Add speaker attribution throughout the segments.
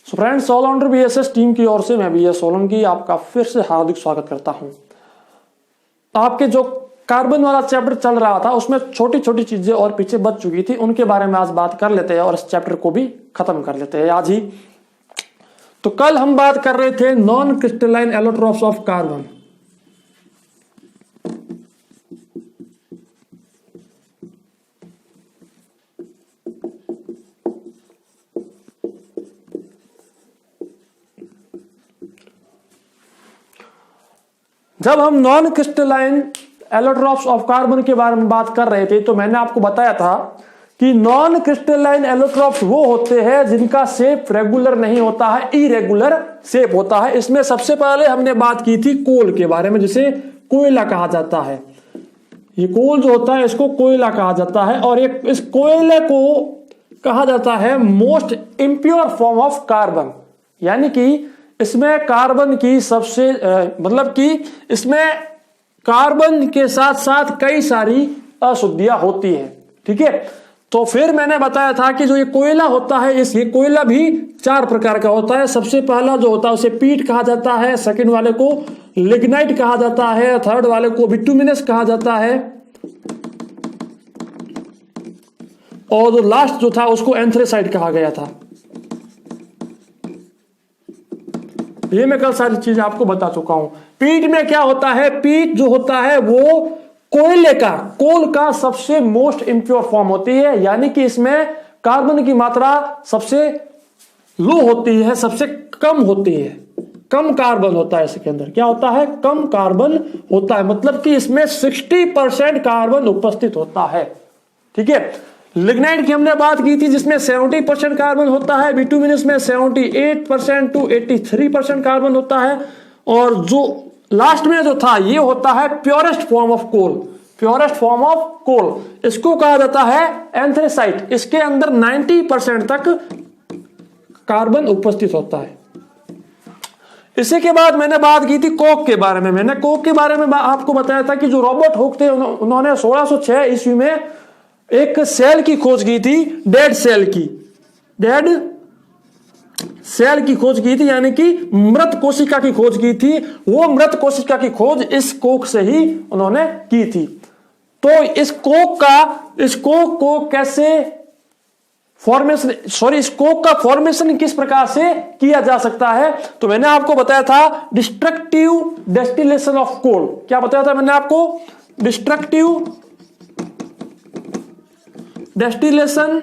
Speaker 1: Friends, allrounder BSS team की ओर से मैं बीएस सोलंकी आपका फिर से हार्दिक स्वागत करता हूं। आपके जो कार्बन वाला चैप्टर चल रहा था उसमें छोटी छोटी चीजें और पीछे बच चुकी थी, उनके बारे में आज बात कर लेते हैं और इस चैप्टर को भी खत्म कर लेते हैं आज ही। तो कल हम बात कर रहे थे non crystalline allotropes of carbon. जब हम non crystalline allotropes of carbon के बारे में बात कर रहे थे तो मैंने आपको बताया था कि नॉन क्रिस्टलाइन एलोट्रॉप्स वो होते हैं जिनका शेप रेगुलर नहीं होता है, इरेगुलर शेप होता है। इसमें सबसे पहले हमने बात की थी कोल के बारे में, जिसे कोयला कहा जाता है। ये कोल जो होता है इसको कोयला कहा जाता है और इस कोयले को कहा जाता है most impure form of carbon, यानी कि इसमें कार्बन की सबसे मतलब कि इसमें कार्बन के साथ साथ कई सारी अशुद्धियां होती हैं। ठीक है, तो फिर मैंने बताया था कि जो ये कोयला होता है ये कोयला भी 4 प्रकार का होता है। सबसे पहला जो होता है उसे पीट कहा जाता है, सेकंड वाले को लिग्नाइट कहा जाता है, थर्ड वाले को बिटुमिनस कहा जाता है और जो लास्ट जो था उसको एंथ्रेसाइट कहा गया था। ये मैं कल सारी चीजें आपको बता चुका हूं। पीट में क्या होता है, पीट जो होता है वो कोयले का, कोल का सबसे मोस्ट इम्प्योर फॉर्म होती है, यानी कि इसमें कार्बन की मात्रा सबसे लो होती है, सबसे कम होती है, कम कार्बन होता है। इसके अंदर क्या होता है, कम कार्बन होता है, मतलब कि इसमें 60% कार्बन उपस्थित होता है। ठीक है, लिग्नाइट की हमने बात की थी जिसमें 70% कार्बन होता है, बिटुमिनस में 78% टू 83% कार्बन होता है और जो लास्ट में जो था ये होता है purest form of coal, purest form of coal, इसको कहा जाता है एंथ्रेसाइट। इसके अंदर 90% तक कार्बन उपस्थित होता है। इसी के बाद मैंने बात की थी कोक के बारे में। मैंने कोक के बारे में आपको बताया था कि जो रॉबर्ट हुक थे उन्होंने 1606 ईस्वी में एक सेल की खोज की थी, डेड सेल की खोज की थी, यानी कि मृत कोशिका की खोज की थी। वो मृत कोशिका की खोज इस कोक से ही उन्होंने की थी। तो इस कोक को कैसे इस कोक का फॉर्मेशन किस प्रकार से किया जा सकता है, तो मैंने आपको बताया था डिस्ट्रक्टिव डेस्टिलेशन ऑफ कोल। क्या बताया था मैंने आपको, डिस्ट्रक्टिव डेस्टिलेशन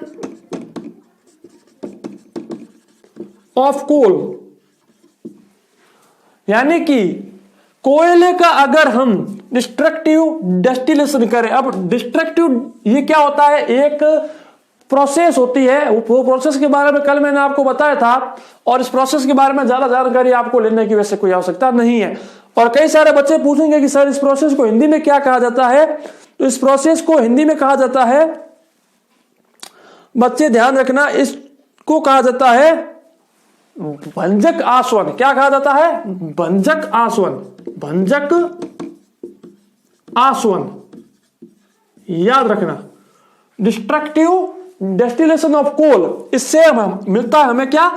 Speaker 1: ऑफ कोल, यानी कि कोयले का अगर हम डिस्ट्रक्टिव डेस्टिलेशन करें। अब डिस्ट्रक्टिव ये क्या होता है, एक प्रोसेस होती है। वो प्रोसेस के बारे में कल मैंने आपको बताया था और इस प्रोसेस के बारे में ज्यादा जानकारी आपको लेने की वैसे कोई आवश्यकता नहीं है। और कई सारे बच्चे पूछेंगे कि सर इस प्रोसेस को हिंदी में क्या कहा जाता है, तो इस प्रोसेस को हिंदी में कहा जाता है, बच्चे ध्यान रखना, इसको कहा जाता है भंजक आसवन। क्या कहा जाता है, भंजक आसवन, भंजक आसवन, याद रखना। डिस्ट्रक्टिव डेस्टिलेशन ऑफ कोल, इससे मिलता है हमें क्या,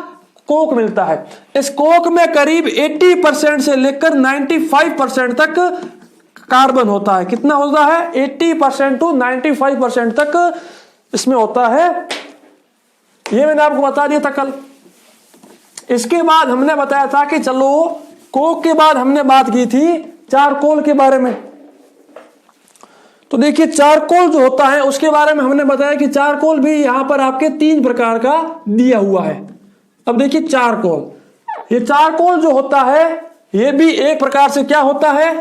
Speaker 1: कोक मिलता है। इस कोक में करीब 80% से लेकर 95% तक कार्बन होता है। कितना होता है, 80% टू 95% तक इसमें होता है। ये मैंने आपको बता दिया था कल। इसके बाद हमने बताया था कि चलो कोक के बाद हमने बात की थी चारकोल के बारे में। तो देखिए चारकोल जो होता है उसके बारे में हमने बताया कि चारकोल भी यहां पर आपके 3 प्रकार का दिया हुआ है। अब देखिए चारकोल, ये चारकोल जो होता है ये भी एक प्रकार से क्या होता है,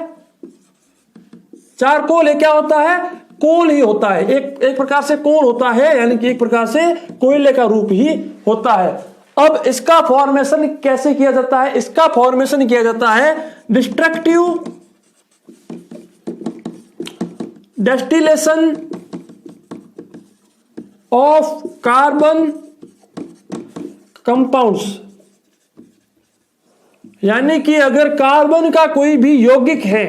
Speaker 1: चारकोल ये क्या होता है, कोल ही होता है। एक प्रकार से कोल होता है, यानी कि एक प्रकार से कोयले का रूप ही होता है। अब इसका फॉर्मेशन कैसे किया जाता है, इसका फॉर्मेशन किया जाता है destructive distillation of carbon compounds, यानी कि अगर कार्बन का कोई भी यौगिक है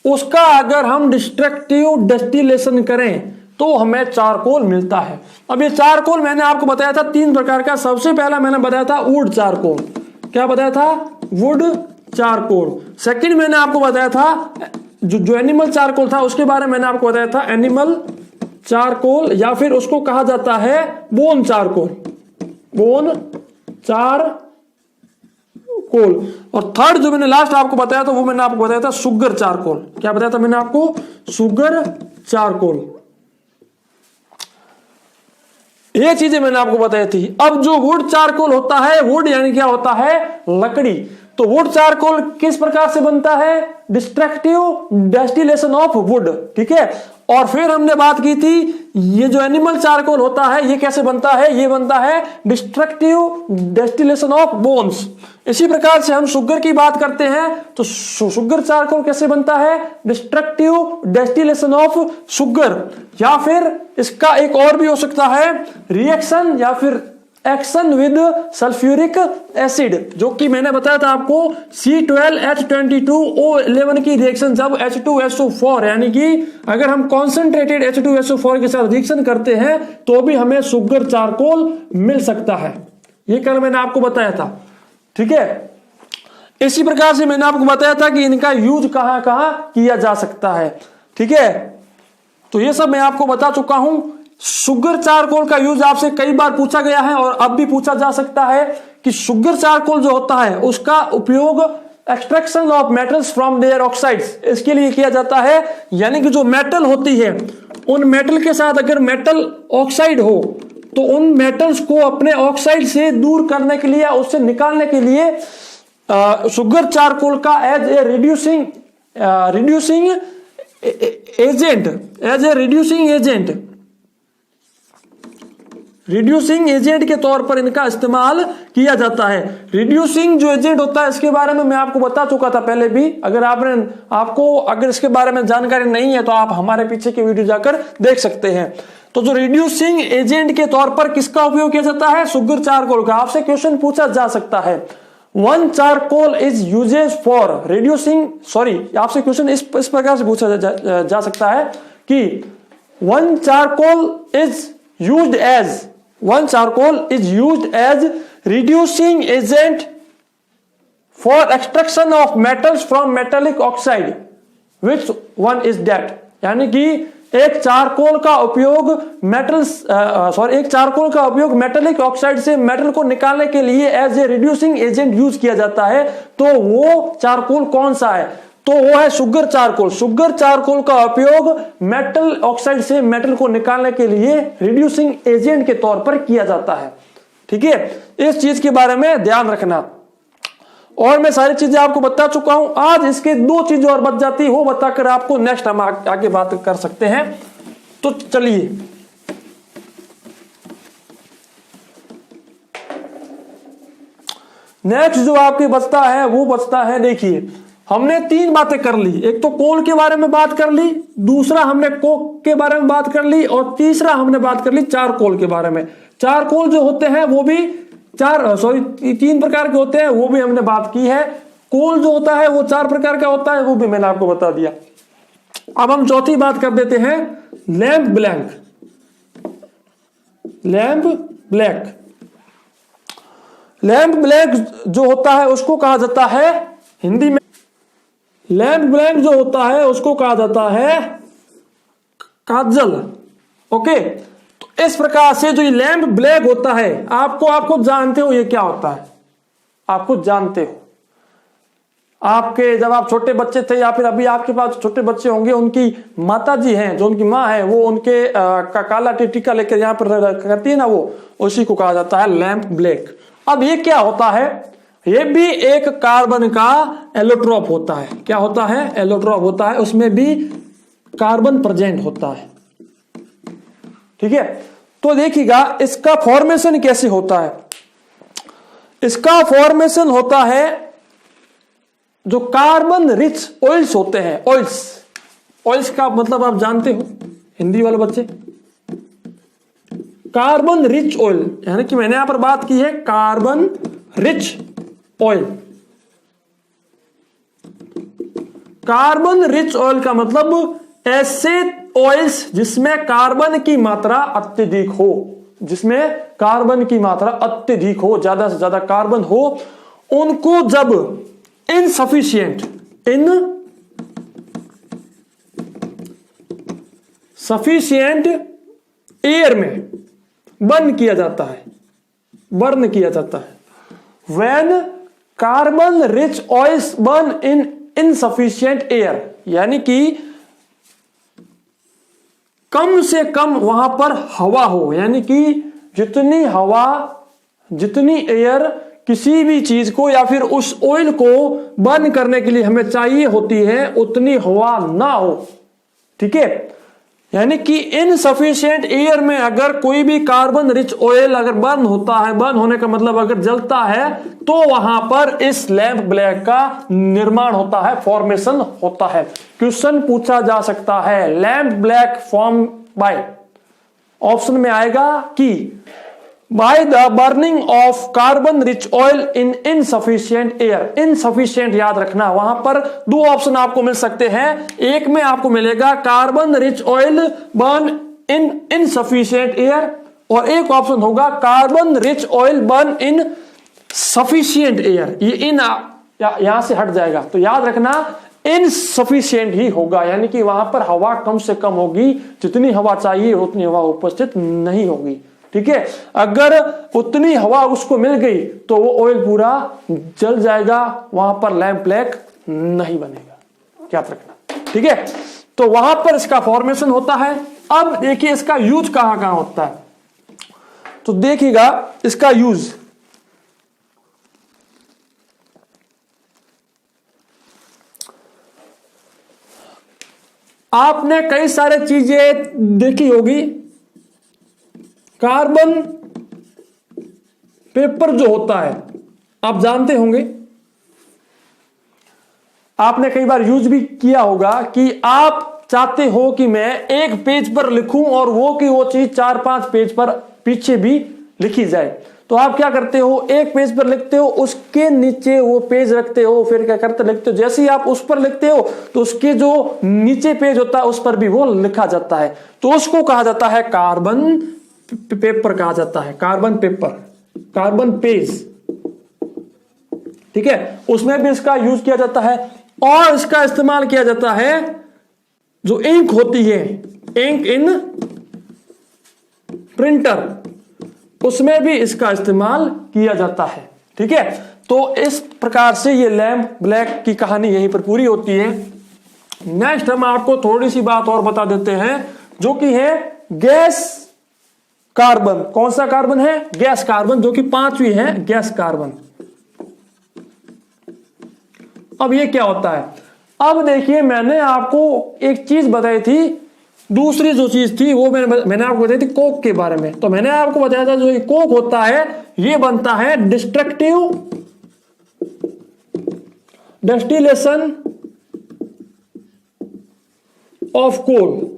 Speaker 1: उसका अगर हम डिस्ट्रक्टिव डिस्टिलेशन करें तो हमें चारकोल मिलता है। अब ये चारकोल मैंने आपको बताया था 3 प्रकार का। सबसे पहला मैंने बताया था वुड चारकोल। क्या बताया था? Would charcoal. सेकंड मैंने आपको बताया था जो एनिमल चारकोल था, उसके बारे में मैंने आपको बताया था एनिमल चारकोल, या फिर उसको कहा जाता है बोन चारकोल, बोन चारकोल। और थर्ड जो मैंने लास्ट आपको बताया था वो मैंने आपको बताया था सुगर चारकोल। क्या बताया था मैंने आपको? Sugar charcoal. ये चीजें मैंने आपको बताई थी। अब जो वुड चारकोल होता है, वुड यानी क्या होता है? लकड़ी। तो वुड चारकोल किस प्रकार से बनता है? डिस्ट्रक्टिव डिस्टिलेशन ऑफ वुड, ठीक है। और फिर हमने बात की थी ये जो एनिमल चारकोल होता है ये कैसे बनता है? ये बनता है डिस्ट्रक्टिव डिस्टिलेशन ऑफ बोन्स। इसी प्रकार से हम शुगर की बात करते हैं तो शुगर चारकोल कैसे बनता है? Destructive distillation of sugar. या फिर इसका एक और भी हो सकता है रिएक्शन या फिर एक्शन विद सल्फ्यूरिक एसिड, जो कि मैंने बताया था आपको C12H22O11 की रिएक्शन जब H2SO4 यानी कि अगर हम कॉन्सेंट्रेटेड H2SO4 के साथ रिएक्शन करते हैं तो भी हमें शुगर चारकोल मिल सकता है। ये कल मैंने आपको बताया था, ठीक है। इसी प्रकार से मैंने आपको बताया था कि इनका यूज कहां कहां किया जा सकता है, ठीक है। तो ये सब मैं आपको बता चुका हूं। शुगर चारकोल का यूज आपसे कई बार पूछा गया है और अब भी पूछा जा सकता है कि शुगर चारकोल जो होता है उसका उपयोग extraction of metals from their oxides इसके लिए किया जाता है। यानी कि जो मेटल होती है उन मेटल के साथ अगर मेटल ऑक्साइड हो तो उन मेटल्स को अपने ऑक्साइड से दूर करने के लिए, उससे निकालने के लिए शुगर चारकोल का एज ए रिड्यूसिंग एजेंट के तौर पर इनका इस्तेमाल किया जाता है। रिड्यूसिंग जो एजेंट होता है इसके बारे में मैं आपको बता चुका था पहले भी। अगर इसके बारे में जानकारी नहीं है तो आप हमारे पीछे के वीडियो जाकर देख सकते हैं। तो जो रिड्यूसिंग एजेंट के तौर पर किसका उपयोग किया जाता है? शुगर चारकोल का। आपसे क्वेश्चन पूछा जा सकता है one charcoal is uses for reducing, आपसे क्वेश्चन इस प्रकार से पूछा जा सकता है कि one charcoal is used as reducing agent for extraction of metals from metallic oxide, which one is that? यानी कि एक चारकोल का उपयोग मेटेलिक ऑक्साइड से मेटल को निकालने के लिए as a reducing agent use किया जाता है। तो वो चारकोल कौन सा है? तो वो है शुगर चारकोल। शुगर चारकोल का उपयोग मेटल ऑक्साइड से मेटल को निकालने के लिए रिड्यूसिंग एजेंट के तौर पर किया जाता है, ठीक है। इस चीज के बारे में ध्यान रखना। और मैं सारी चीजें आपको बता चुका हूं। आज इसके 2 चीजें और बच जाती वो बताकर आपको नेक्स्ट हम आगे बात कर सकते हैं। तो चलिए नेक्स्ट जो आपके बचता है, देखिए हमने 3 बातें कर ली। एक तो कोल के बारे में बात कर ली, दूसरा हमने कोक के बारे में बात कर ली और तीसरा हमने बात कर ली चारकोल के बारे में। चारकोल जो होते हैं वो भी 3 प्रकार के होते हैं, वो भी हमने बात की है। कोल जो होता है वो 4 प्रकार का होता है, वो भी मैंने आपको बता दिया। अब हम चौथी बात कर देते हैं लैंप ब्लैक जो होता है उसको कहा जाता है हिंदी में, लैंप ब्लैक जो होता है उसको कहा जाता है काजल, ओके। तो इस प्रकार से जो ये लैंप ब्लैक होता है, आपको जानते हो ये क्या होता है? आपको जानते हो, आपके जब आप छोटे बच्चे थे या फिर अभी आपके पास छोटे बच्चे होंगे, उनकी माता जी हैं, जो उनकी माँ है, वो उनके काला टीका लेकर यहाँ पर करती है ना, वो उसी को कहा जाता है लैंप ब्लैक। अब ये क्या होता है? ये भी एक कार्बन का एलोट्रोप होता है। क्या होता है? एलोट्रोप होता है, उसमें भी कार्बन प्रेजेंट होता है, ठीक है। तो देखिएगा इसका फॉर्मेशन कैसे होता है। इसका फॉर्मेशन होता है जो कार्बन रिच ऑयल्स होते हैं, ऑयल्स का मतलब आप जानते हो हिंदी वाले बच्चे, कार्बन रिच ऑयल, यानी कि मैंने यहां पर बात की है carbon rich oil. Carbon rich oil का मतलब ऐसे ऑयल्स जिसमें कार्बन की मात्रा अत्यधिक हो, जिसमें कार्बन की मात्रा अत्यधिक हो, ज्यादा से ज्यादा कार्बन हो, उनको जब इनसफिशिएंट एयर में बर्न किया जाता है, when carbon rich oils burn in insufficient air, यानी कि कम से कम वहां पर हवा हो, यानी कि जितनी एयर किसी भी चीज को या फिर उस ऑयल को बर्न करने के लिए हमें चाहिए होती है उतनी हवा ना हो। ठीक है, यानी कि इनसफिशिएंट एयर में अगर कोई भी कार्बन रिच ऑयल अगर बर्न होता है, बर्न होने का मतलब अगर जलता है, तो वहां पर इस लैंप ब्लैक का निर्माण होता है, फॉर्मेशन होता है। क्वेश्चन पूछा जा सकता है lamp black form by, option में आएगा कि by the burning of carbon rich oil in insufficient air. Insufficient याद रखना, वहां पर दो ऑप्शन आपको मिल सकते हैं, एक में आपको मिलेगा कार्बन रिच ऑयल बर्न इन इनसफिशिएंट एयर, और एक ऑप्शन होगा कार्बन रिच ऑयल बर्न इन सफिशिएंट एयर। ये इन यहां से हट जाएगा, तो याद रखना इनसफिशिएंट ही होगा, यानी कि वहां पर हवा कम से कम होगी, जितनी हवा चाहिए उतनी हवा उपस्थित नहीं होगी। ठीक है, अगर उतनी हवा उसको मिल गई तो वो ऑयल पूरा जल जाएगा, वहां पर लैंप ब्लैक नहीं बनेगा, याद रखना। ठीक है, तो वहां पर इसका फॉर्मेशन होता है। अब देखिए इसका यूज कहां कहां होता है, तो देखिएगा इसका यूज आपने कई सारे चीजें देखी होगी। कार्बन पेपर जो होता है आप जानते होंगे, आपने कई बार यूज भी किया होगा कि आप चाहते हो कि मैं एक पेज पर लिखूं और वो चीज 4-5 पेज पर पीछे भी लिखी जाए, तो आप क्या करते हो, एक पेज पर लिखते हो, उसके नीचे वो पेज रखते हो, फिर क्या करते लिखते हो, जैसे ही आप उस पर लिखते हो तो उसके जो नीचे पेज होता है उस पर भी वो लिखा जाता है, तो उसको कहा जाता है कार्बन पेपर, कहा जाता है कार्बन पेपर, कार्बन पेज। ठीक है, उसमें भी इसका यूज किया जाता है, और इसका इस्तेमाल किया जाता है जो इंक होती है, इंक इन प्रिंटर, उसमें भी इसका इस्तेमाल किया जाता है। ठीक है, तो इस प्रकार से ये लैंप ब्लैक की कहानी यहीं पर पूरी होती है। नेक्स्ट हम आपको थोड़ी सी बात और बता देते हैं, जो कि है गैस कार्बन। कौन सा कार्बन है, गैस कार्बन, जो कि 5वीं है, गैस कार्बन। अब ये क्या होता है, अब देखिए मैंने आपको एक चीज बताई थी, दूसरी जो चीज थी वो मैंने आपको बताई थी कोक के बारे में। तो मैंने आपको बताया था जो ये कोक होता है ये बनता है डिस्ट्रक्टिव डेस्टिलेशन ऑफ कोल,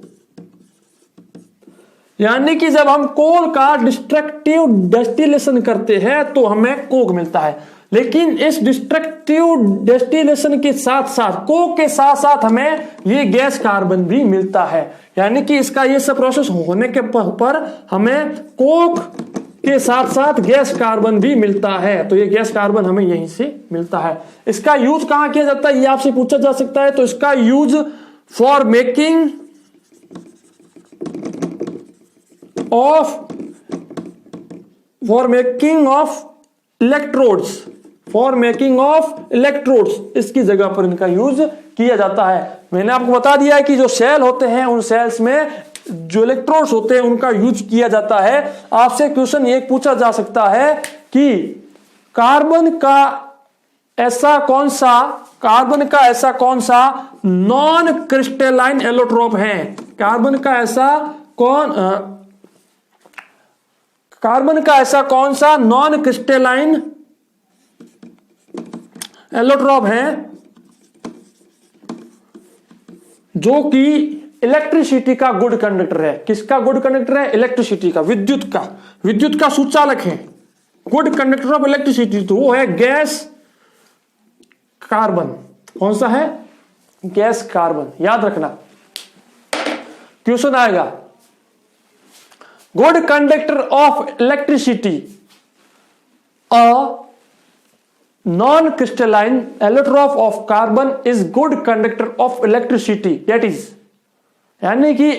Speaker 1: यानी कि जब हम कोल का डिस्ट्रक्टिव डेस्टिलेशन करते हैं तो हमें कोक मिलता है। लेकिन इस डिस्ट्रक्टिव डेस्टिलेशन के साथ साथ, कोक के साथ साथ हमें ये गैस कार्बन भी मिलता है, यानी कि इसका ये सब प्रोसेस होने के पर हमें कोक के साथ साथ गैस कार्बन भी मिलता है। तो ये गैस कार्बन हमें यहीं से मिलता है। इसका यूज कहां किया जाता है ये आपसे पूछा जा सकता है। तो इसका use for making of electrodes, इसकी जगह पर इनका यूज किया जाता है। मैंने आपको बता दिया है कि जो सेल होते हैं उन सेल्स में जो इलेक्ट्रोड्स होते हैं उनका यूज किया जाता है। आपसे क्वेश्चन ये पूछा जा सकता है कि कार्बन का ऐसा कौन सा नॉन क्रिस्टलाइन एलोट्रोप है, कार्बन का ऐसा कौन सा नॉन क्रिस्टलाइन एलोट्रोप है जो कि इलेक्ट्रिसिटी का गुड कंडक्टर है। किसका गुड कंडक्टर है, इलेक्ट्रिसिटी का, विद्युत का सुचालक है, गुड कंडक्टर ऑफ इलेक्ट्रिसिटी। तो वो है गैस कार्बन। कौन सा है, गैस कार्बन, याद रखना क्वेश्चन आएगा। Good conductor of electricity, a non crystalline allotrope of carbon is good conductor of electricity, that is, यानी कि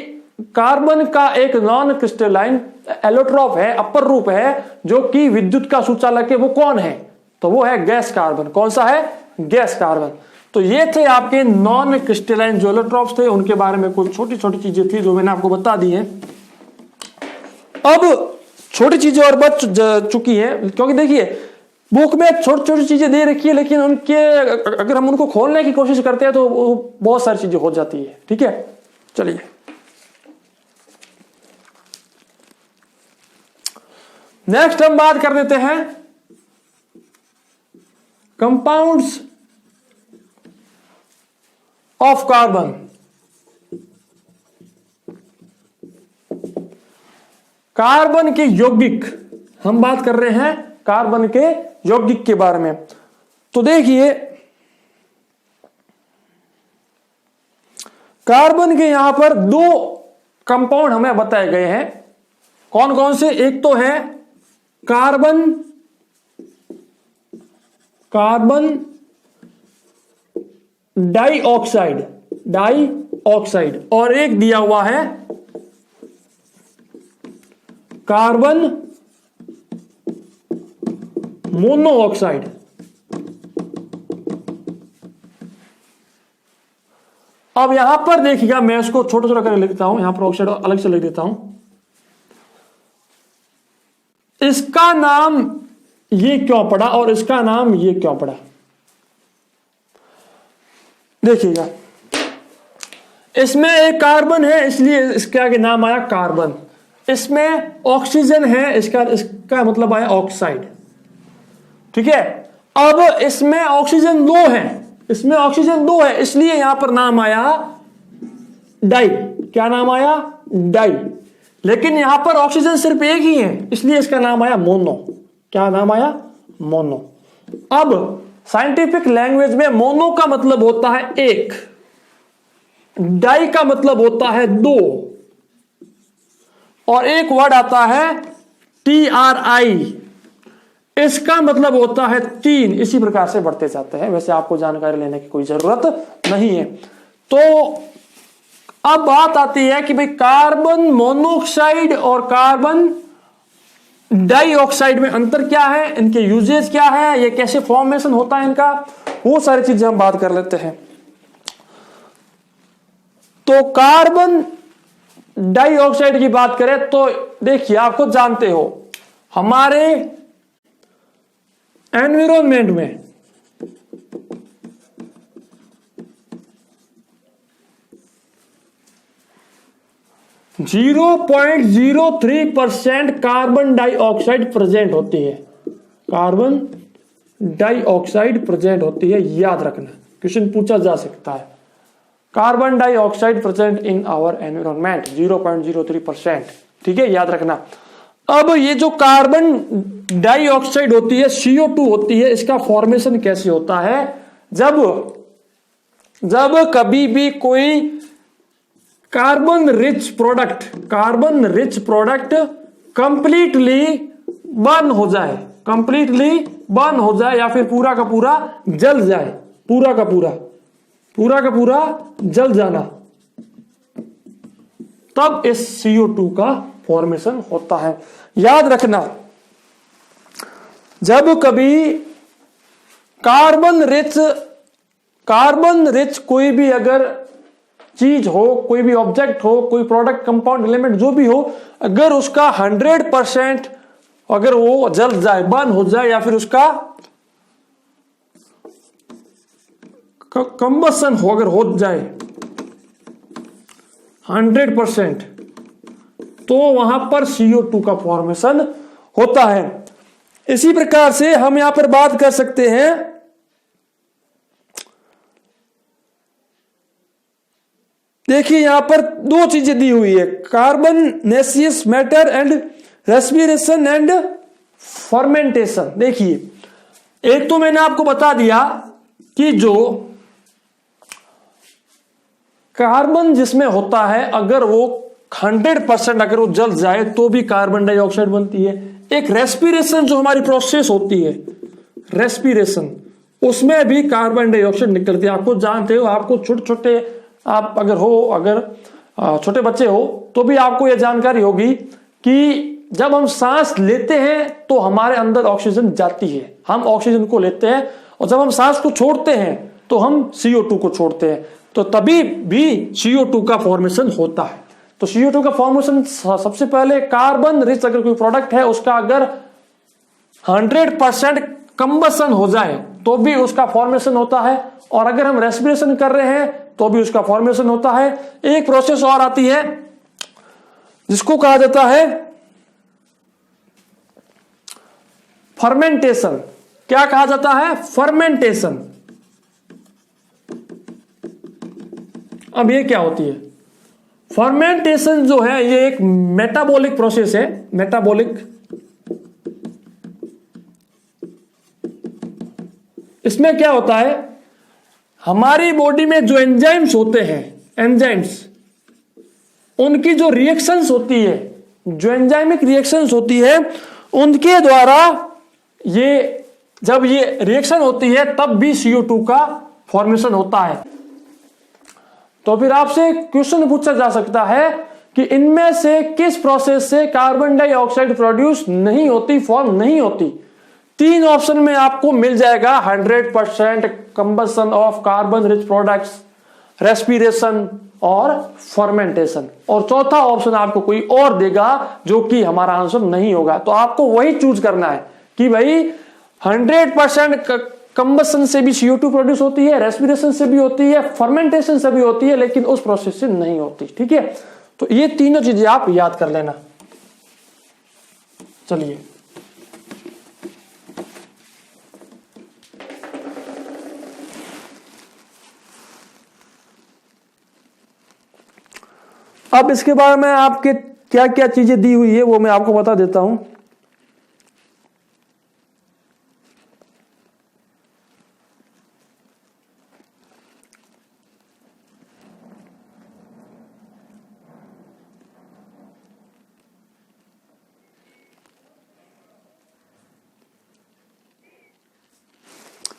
Speaker 1: कार्बन का एक नॉन क्रिस्टलाइन एलोट्रॉप है, अपर रूप है, जो कि विद्युत का सुचालक है, वो कौन है? तो वो है गैस कार्बन। कौन सा है? Gas carbon. तो ये थे आपके नॉन क्रिस्टलाइन जो एलोट्रॉप्स थे, उनके बारे में कुछ छोटी छोटी चीजें थी जो मैंने आपको बता दी है। अब छोटी चीजें और बच चुकी हैं, क्योंकि देखिए बुक में छोटी छोटी चीजें दे रखी है, लेकिन उनके अगर हम उनको खोलने की कोशिश करते हैं तो बहुत सारी चीजें हो जाती है। ठीक है, चलिए नेक्स्ट हम बात कर लेते हैं कंपाउंड्स ऑफ कार्बन। कार्बन के यौगिक, हम बात कर रहे हैं कार्बन के यौगिक के बारे में। तो देखिए कार्बन के यहां पर दो कंपाउंड हमें बताए गए हैं। कौन कौन से? एक तो है कार्बन डाइऑक्साइड, और एक दिया हुआ है कार्बन मोनोऑक्साइड। अब यहां पर देखिएगा, मैं इसको छोटा छोटा करके लिखता हूं, यहां पर ऑक्साइड अलग से लिख देता हूं। इसका नाम ये क्यों पड़ा और इसका नाम ये क्यों पड़ा? देखिएगा, इसमें एक कार्बन है इसलिए इसके आगे नाम आया कार्बन। इसमें ऑक्सीजन है, इसका मतलब आया ऑक्साइड। ठीक है, अब इसमें ऑक्सीजन दो है, इसलिए यहां पर नाम आया डाई। क्या नाम आया? डाई। लेकिन यहां पर ऑक्सीजन सिर्फ एक ही है, इसलिए इसका नाम आया मोनो। क्या नाम आया? मोनो। अब साइंटिफिक लैंग्वेज में मोनो का मतलब होता है एक, डाई का मतलब होता है दो, और एक वर्ड आता है TRI, इसका मतलब होता है तीन। इसी प्रकार से बढ़ते जाते हैं। वैसे आपको जानकारी लेने की कोई जरूरत नहीं है। तो अब बात आती है कि भाई कार्बन मोनोऑक्साइड और कार्बन डाइऑक्साइड में अंतर क्या है, इनके यूजेज क्या है, ये कैसे फॉर्मेशन होता है इनका, वो सारी चीजें हम बात कर लेते हैं। तो कार्बन डाइऑक्साइड की बात करें तो देखिए, आपको जानते हो हमारे एनवायरमेंट में 0.03% कार्बन डाइऑक्साइड प्रेजेंट होती है। कार्बन डाइऑक्साइड प्रेजेंट होती है, याद रखना, क्वेश्चन पूछा जा सकता है। Carbon dioxide present in our environment 0.03%। ठीक है, याद रखना। अब ये जो कार्बन डाइऑक्साइड होती है, CO2 होती है, इसका फॉर्मेशन कैसे होता है? जब कभी भी कोई carbon rich product completely burn हो जाए या फिर पूरा का पूरा जल जाए, पूरा का पूरा जल जाना, तब इस CO2 का फॉर्मेशन होता है। याद रखना, जब कभी कार्बन रिच कोई भी अगर चीज हो, कोई भी ऑब्जेक्ट हो, कोई प्रोडक्ट, कंपाउंड, एलिमेंट जो भी हो, अगर उसका 100% अगर वो जल जाए, बर्न हो जाए, या फिर उसका कंबसन हो अगर हो जाए 100%, तो वहां पर CO2 का फॉर्मेशन होता है। इसी प्रकार से हम यहां पर बात कर सकते हैं देखिए, यहां पर दो चीजें दी हुई है, carbonaceous matter and respiration and fermentation. देखिए, एक तो मैंने आपको बता दिया कि जो कार्बन जिसमें होता है अगर वो 100% अगर वो जल जाए तो भी कार्बन डाइऑक्साइड बनती है। एक रेस्पिरेशन जो हमारी प्रोसेस होती है, रेस्पिरेशन, उसमें भी कार्बन डाइऑक्साइड निकलती है। आपको जानते हो, आपको छोटे छोटे आप अगर छोटे बच्चे हो तो भी आपको यह जानकारी होगी कि जब हम सांस लेते हैं तो हमारे अंदर ऑक्सीजन जाती है, हम ऑक्सीजन को लेते हैं, और जब हम सांस को छोड़ते हैं तो हम CO2 को छोड़ते हैं, तो तभी भी CO2 का फॉर्मेशन होता है। तो CO2 का फॉर्मेशन सबसे पहले कार्बन रिच अगर कोई प्रोडक्ट है उसका अगर 100% कंबसन हो जाए तो भी उसका फॉर्मेशन होता है, और अगर हम रेस्पिरेशन कर रहे हैं तो भी उसका फॉर्मेशन होता है। एक प्रोसेस और आती है जिसको कहा जाता है फर्मेंटेशन। क्या कहा जाता है? फर्मेंटेशन। अब ये क्या होती है? फर्मेंटेशन जो है ये एक मेटाबॉलिक प्रोसेस है, मेटाबॉलिक। इसमें क्या होता है, हमारी बॉडी में जो एंजाइम्स होते हैं, एंजाइम्स, उनकी जो रिएक्शंस होती है, जो एंजाइमिक रिएक्शंस होती है, उनके द्वारा ये जब ये रिएक्शन होती है तब भी CO2 का फॉर्मेशन होता है। तो फिर आपसे क्वेश्चन पूछा जा सकता है कि इनमें से किस प्रोसेस से कार्बन डाइऑक्साइड प्रोड्यूस नहीं होती, फॉर्म नहीं होती? 3 ऑप्शन में आपको मिल जाएगा 100% combustion of carbon rich products, respiration और फर्मेंटेशन, और चौथा ऑप्शन आपको कोई और देगा जो कि हमारा आंसर नहीं होगा। तो आपको वही चूज करना है कि भाई 100% कंबसन से भी CO2 प्रोड्यूस होती है, रेस्पिरेशन से भी होती है, फर्मेंटेशन से भी होती है, लेकिन उस प्रोसेस से नहीं होती। ठीक है, तो ये तीनों चीजें आप याद कर लेना। चलिए, अब इसके बारे में आपके क्या क्या चीजें दी हुई है वो मैं आपको बता देता हूं।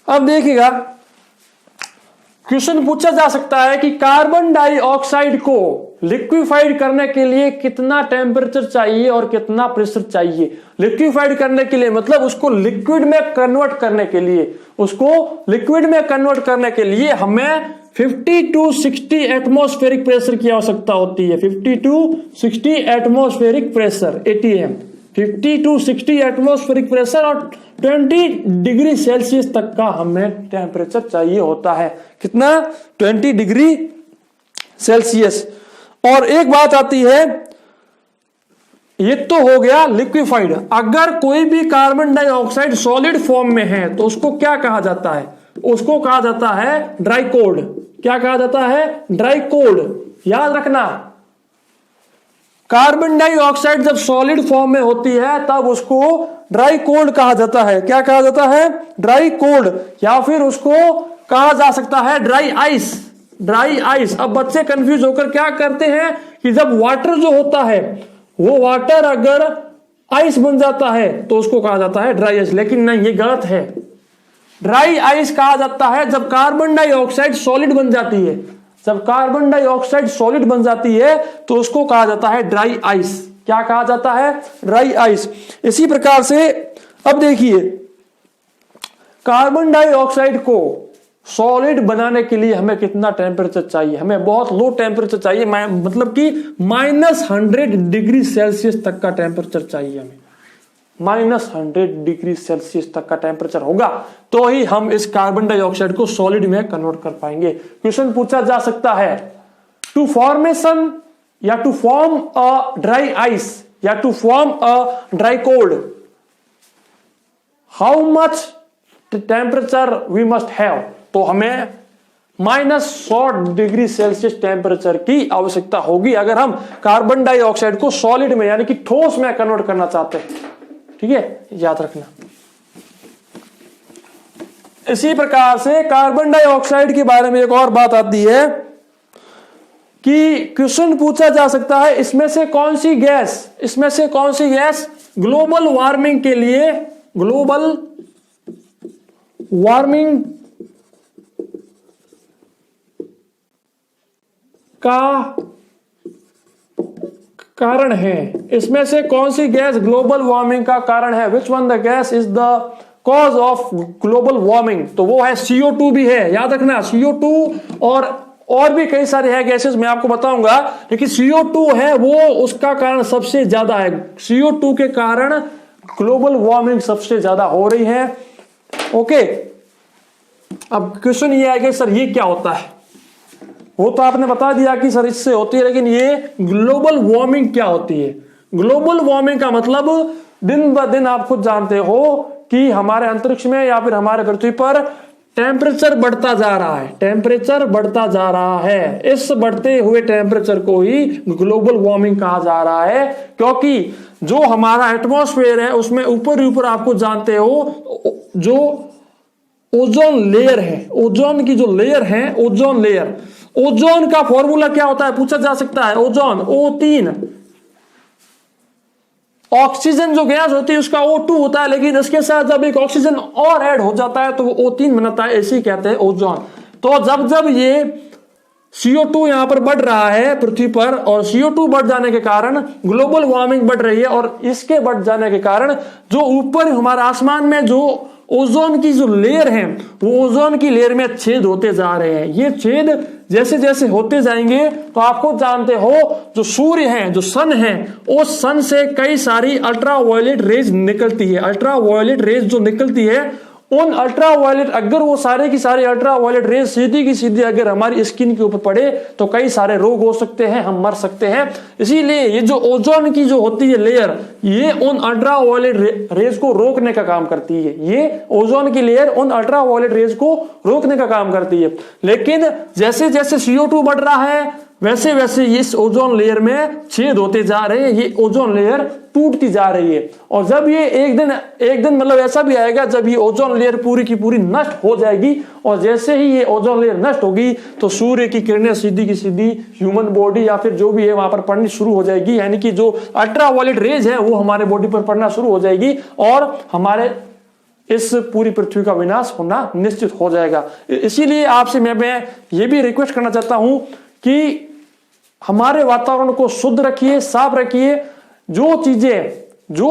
Speaker 1: अब देखिएगा, क्वेश्चन पूछा जा सकता है कि कार्बन डाइऑक्साइड को लिक्विफाइड करने के लिए कितना टेम्परेचर चाहिए और कितना प्रेशर चाहिए। लिक्विफाइड करने के लिए मतलब उसको लिक्विड में कन्वर्ट करने के लिए, उसको लिक्विड में कन्वर्ट करने के लिए हमें 50 to 60 एटमॉस्फेरिक प्रेशर की आवश्यकता होती है। 50 to 60 atmospheric pressure, ATM, 50 to 60 atmospheric pressure और 20 डिग्री सेल्सियस तक का हमें टेम्परेचर चाहिए होता है। कितना? 20 डिग्री सेल्सियस। और एक बात आती है, ये तो हो गया लिक्विफाइड। अगर कोई भी कार्बन डाइऑक्साइड सॉलिड फॉर्म में है तो उसको क्या कहा जाता है? उसको कहा जाता है ड्राई कोल्ड। क्या कहा जाता है? Dry cold. याद रखना, कार्बन डाइऑक्साइड जब सॉलिड फॉर्म में होती है तब उसको ड्राई कोल्ड कहा जाता है। क्या कहा जाता है? ड्राई कोल्ड, या फिर उसको कहा जा सकता है ड्राई आइस। Dry ice. अब बच्चे कंफ्यूज होकर क्या करते हैं कि जब वाटर जो होता है वो वाटर अगर आइस बन जाता है तो उसको कहा जाता है ड्राई आइस, लेकिन नहीं, ये गलत है। ड्राई आइस कहा जाता है जब कार्बन डाइऑक्साइड सॉलिड बन जाती है। जब कार्बन डाइऑक्साइड सॉलिड बन जाती है तो उसको कहा जाता है ड्राई आइस। क्या कहा जाता है? Dry ice. इसी प्रकार से अब देखिए, कार्बन डाइऑक्साइड को सॉलिड बनाने के लिए हमें कितना टेम्परेचर चाहिए? हमें बहुत लो टेम्परेचर चाहिए, मतलब कि -100 डिग्री सेल्सियस तक का टेम्परेचर चाहिए हमें। -100 डिग्री सेल्सियस तक का टेम्परेचर होगा तो ही हम इस कार्बन डाइऑक्साइड को सॉलिड में कन्वर्ट कर पाएंगे। क्वेश्चन पूछा जा सकता है, टू फॉर्मेशन या to form a dry ice या to form a dry cold, how much temperature we must have? तो हमें -100 डिग्री सेल्सियस टेम्परेचर की आवश्यकता होगी अगर हम कार्बन डाइऑक्साइड को सॉलिड में यानी कि ठोस में कन्वर्ट करना चाहते हैं। ठीक है, याद रखना। इसी प्रकार से कार्बन डाइऑक्साइड के बारे में एक और बात आती है, कि क्वेश्चन पूछा जा सकता है इसमें से कौन सी गैस ग्लोबल वार्मिंग के लिए, ग्लोबल वार्मिंग का कारण है, इसमें से कौन सी गैस ग्लोबल वार्मिंग का कारण है, which one the gas is the cause of global warming, तो वो है CO2 भी है, याद रखना CO2 और भी कई सारे है गैसेस मैं आपको बताऊंगा, लेकिन CO2 है वो उसका कारण सबसे ज्यादा है, CO2 के कारण ग्लोबल वार्मिंग सबसे ज्यादा हो रही है। ओके, अब क्वेश्चन ये है कि सर ये क्या होता है, वो तो आपने बता दिया कि सर इससे होती है, लेकिन ये ग्लोबल वार्मिंग क्या होती है। ग्लोबल वार्मिंग का मतलब दिन ब दिन आप खुद जानते हो कि हमारे अंतरिक्ष में या फिर हमारे पृथ्वी पर टेम्परेचर बढ़ता जा रहा है, टेम्परेचर बढ़ता जा रहा है। इस बढ़ते हुए टेम्परेचर को ही ग्लोबल वार्मिंग कहा जा रहा है, क्योंकि जो हमारा एटमॉस्फेयर है उसमें ऊपर ही ऊपर आपको जानते हो जो ओजोन लेयर है, ओजोन की जो लेयर है, ओजोन लेयर, ओजोन का फॉर्मूला क्या होता है पूछा जा सकता है, ओजोन O3, ऑक्सीजन जो गैस होती है उसका O2 होता है, लेकिन इसके साथ जब एक ऑक्सीजन और ऐड हो जाता है तो वो O3 बनता है, इसी कहते हैं ओजोन। तो जब जब ये CO2 यहां पर बढ़ रहा है पृथ्वी पर, और CO2 बढ़ जाने के कारण ग्लोबल वार्मिंग बढ़ रही है, और इसके बढ़ जाने के कारण जो ऊपर हमारे आसमान में जो ओजोन की जो लेयर है वो ओजोन की लेयर में छेद होते जा रहे हैं। ये छेद जैसे जैसे होते जाएंगे तो आपको जानते हो जो सूर्य है, जो सन है, उस सन से कई सारी अल्ट्रावायलेट रेज निकलती है। अल्ट्रावायलेट रेज जो निकलती है, उन अल्ट्रावायलेट, अगर वो सारे की सारी अल्ट्रावायलेट रेज सीधी की सीधी अगर हमारी स्किन के ऊपर पड़े तो कई सारे रोग हो सकते हैं, हम मर सकते हैं। इसीलिए ये जो ओजोन की जो होती है लेयर, ये उन अल्ट्रावायलेट रेज को रोकने का काम करती है। ये ओजोन की लेयर उन अल्ट्रावायलेट रेज को रोकने का काम करती है। लेकिन जैसे जैसे CO2 बढ़ रहा है वैसे वैसे इस ओजोन लेयर में छेद होते जा रहे हैं, ये ओजोन लेयर टूटती जा रही है। और जब ये एक दिन मतलब ऐसा भी आएगा जब ये ओजोन लेयर पूरी की पूरी नष्ट हो जाएगी, और जैसे ही ये ओजोन लेयर नष्ट होगी तो सूर्य की किरणें सीधी की सीधी ह्यूमन बॉडी या फिर जो भी है वहां पर पड़नी शुरू हो जाएगी, यानी कि जो अल्ट्रावायलेट रेज है वो हमारे बॉडी पर पड़ना शुरू हो जाएगी, और हमारे इस पूरी पृथ्वी का विनाश होना निश्चित हो जाएगा। इसीलिए आपसे मैं ये भी रिक्वेस्ट करना चाहता हूं कि हमारे वातावरण को शुद्ध रखिए, साफ रखिए। जो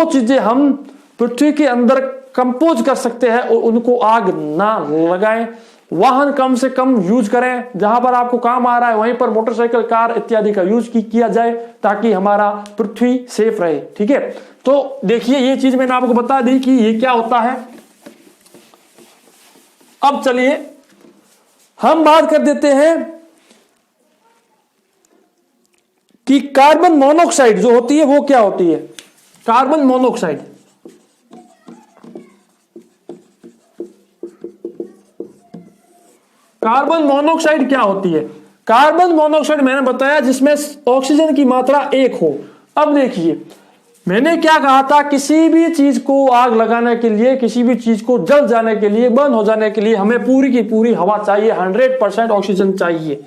Speaker 1: चीजें हम पृथ्वी के अंदर कंपोज कर सकते हैं उनको आग ना लगाएं। वाहन कम से कम यूज करें, जहां पर आपको काम आ रहा है वहीं पर मोटरसाइकिल, कार इत्यादि का यूज किया जाए ताकि हमारा पृथ्वी सेफ रहे। ठीक है, तो देखिए ये चीज मैंने आपको बता दी कि ये क्या होता है। अब चलिए हम बात कर देते हैं कि कार्बन मोनोऑक्साइड जो होती है वो क्या होती है। कार्बन मोनोऑक्साइड, कार्बन मोनोऑक्साइड क्या होती है। कार्बन मोनोऑक्साइड मैंने बताया जिसमें ऑक्सीजन की मात्रा 1 हो। अब देखिए मैंने क्या कहा था, किसी भी चीज को आग लगाने के लिए, किसी भी चीज को जल जाने के लिए, बंद हो जाने के लिए हमें पूरी की पूरी हवा चाहिए, 100% ऑक्सीजन चाहिए।